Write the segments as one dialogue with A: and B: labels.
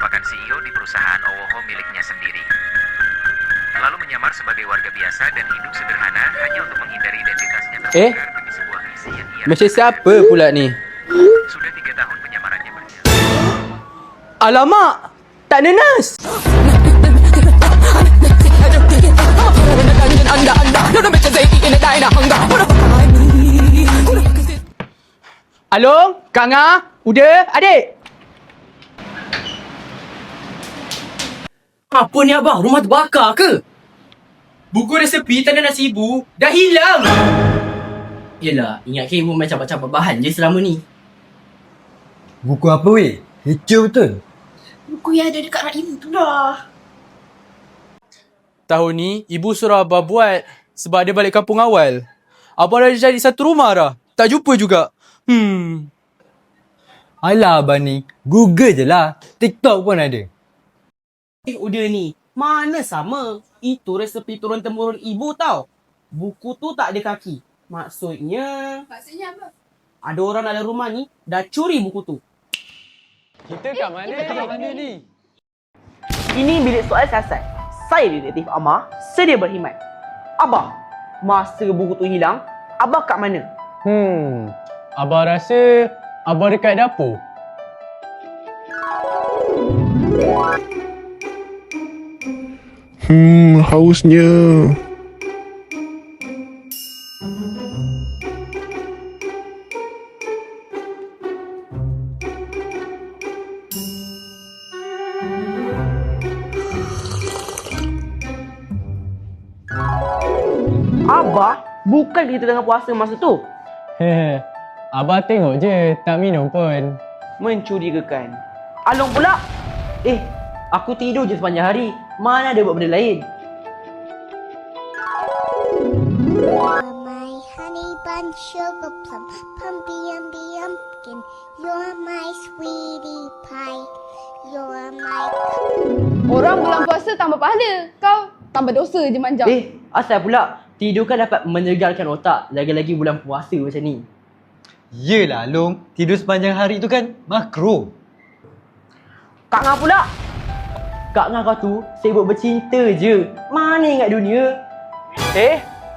A: merupakan CEO di perusahaan Owoho miliknya sendiri. Lalu menyamar sebagai warga biasa dan hidup sederhana hanya untuk menghindari identitasnya terbongkar bagi sebuah misi yang ia
B: Macam
A: rasakan.
B: siapa pula ni?
A: Sudah 3 tahun penyamarannya berjalan.
B: Alamak! Tak nenas! Along? Kak Nga? Uda? Adik?
C: Apa ni abang? Rumah terbakar ke?
B: Buku resepi tanda nasi ibu dah hilang!
C: Yelah, ingatkan ibu macam baca bahan je selama ni.
D: Buku apa weh? Hijau betul.
E: Buku yang ada dekat rak ibu tu lah.
B: Tahun ni, ibu suruh abah buat sebab dia balik kampung awal. Abah dah jadi satu rumah dah. Tak jumpa juga.
D: Alah abang ni, Google je lah. TikTok pun ada.
C: Udah ni, mana sama? Itu resepi turun-temurun ibu tau. Buku tu tak ada kaki. Maksudnya
E: Maksudnya apa?
C: ada orang dalam rumah ni dah curi buku tu.
B: Kita kat mana? Kat mana ni?
C: Ini bilik soal siasat. Saya detektif Amar, sedia berkhidmat. Abah, masa buku tu hilang, abah kat mana?
F: Abah rasa abah dekat dapur.
G: Hausnya.
C: Abah, bukan kita tengah puasa masa tu.
F: Hehe. Abah tengok je, tak minum pun.
C: Mencurigakan. Along pula. Aku tidur je sepanjang hari. Mana ada buat benda lain?
H: You're my honey bun, sugar plum, pumpy umby umpkin. You're my sweetie pie. You're my...
E: Orang bulan puasa tambah pahala. Kau tambah dosa je manja.
C: Asal pula? Tidur kan dapat menyegarkan otak. Lagi-lagi bulan puasa macam ni.
D: Yelah Long, tidur sepanjang hari tu kan makro.
C: Kak Nga pula. Kak Nga kau tu sibuk bercinta je. Mana ingat dunia?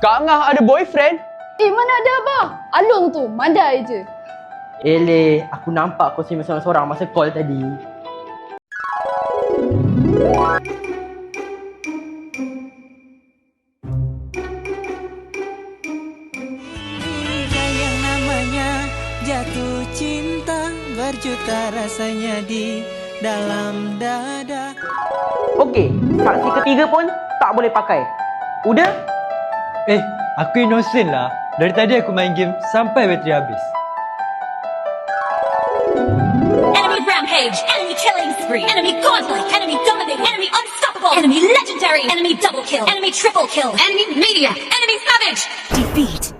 B: Kak Ngah ada boyfriend?
E: Mana ada abang? Alung tu, mandai je.
C: Eleh, aku nampak kau sembang seorang-seorang masa call tadi.
I: Yang namanya jatuh cinta, berjuta rasanya di dalam dada.
C: Okey, saksi ketiga pun tak boleh pakai. Udah?
D: Aku innocent lah. Dari tadi aku main game sampai bateri habis.
J: Enemy rampage, enemy killing spree, enemy godlike, enemy dominating, enemy unstoppable, enemy legendary, enemy double kill, enemy triple kill, enemy maniac, enemy savage. Defeat.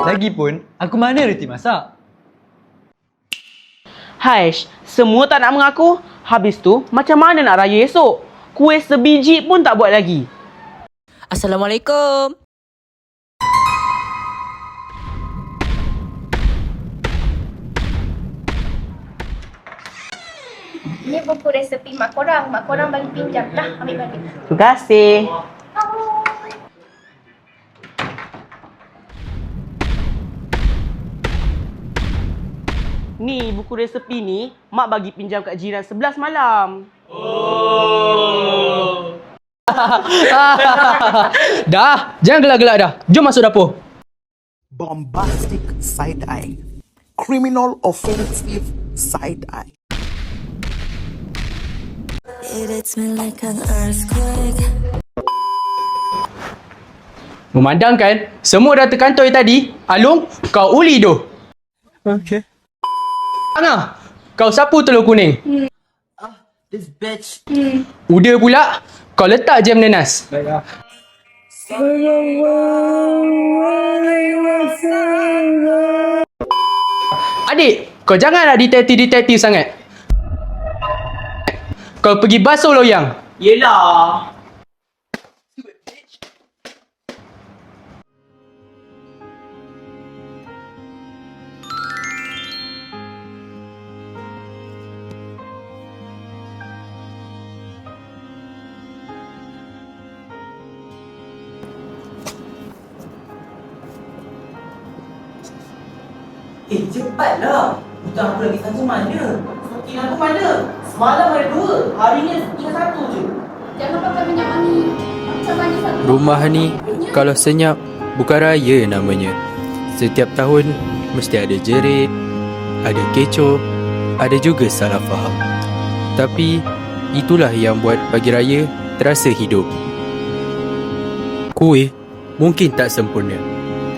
D: Lagipun, aku mana reti masak?
C: Haish, semua tak nak mengaku. Habis tu, macam mana nak raya esok? Kuih sebiji pun tak buat lagi.
I: Assalamualaikum.
E: Ini buku resepi mak korang. Mak korang bagi pinjam. Dah, ambil balik.
C: Terima kasih. Ni buku resepi ni mak bagi pinjam kat jiran 11 malam.
B: Dah, jangan gelak-gelak dah. Jom masuk dapur.
K: Bombastic side eye. Criminal offensive side eye.
I: It hits me like an earthquake.
B: Memandangkan semua dah terkantoi tadi, Alung, kau uli doh.
D: Okay.
B: Angah, kau sapu telur kuning.
C: This bitch.
B: Uda pula, kau letak jam nenas.
D: Baiklah.
B: Adik, kau janganlah detektif-detektif sangat. Kau pergi basuh loyang.
C: Yelah. Cepatlah. Hutang aku lagi satu mana? Stokin aku mana? Semalam ada 2. Hari ni tinggal 1 je.
E: Jangan pakai minyak wangi. Macam mana satu?
B: Rumah ni kalau senyap bukan raya namanya. Setiap tahun mesti ada jerit, ada kecoh, ada juga salah faham. Tapi itulah yang buat pagi raya terasa hidup. Kuih mungkin tak sempurna,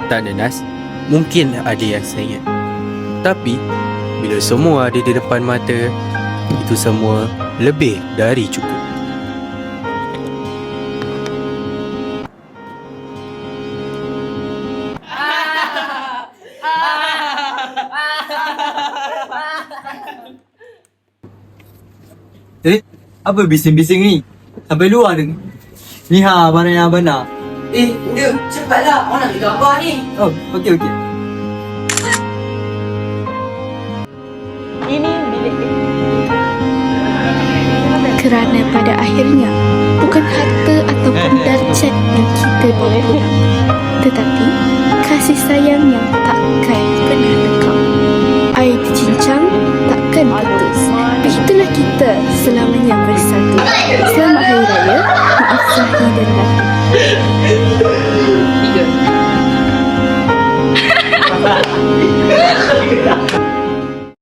B: tak nanas, mungkin ada yang sengit. Tapi bila semua ada di depan mata, itu semua lebih dari cukup.
D: Apa bising-bising ni? Sampai luar dengar. Ni abang nak abang nak.
C: Udah, cepatlah. Orang nak gambar ni.
D: Oh, okey.
E: Kerana pada akhirnya bukan harta ataupun darjat yang kita bawa pulang, tetapi kasih sayang yang takkan pernah lekang. Air tercincang takkan putus. Begitulah kita selamanya bersama.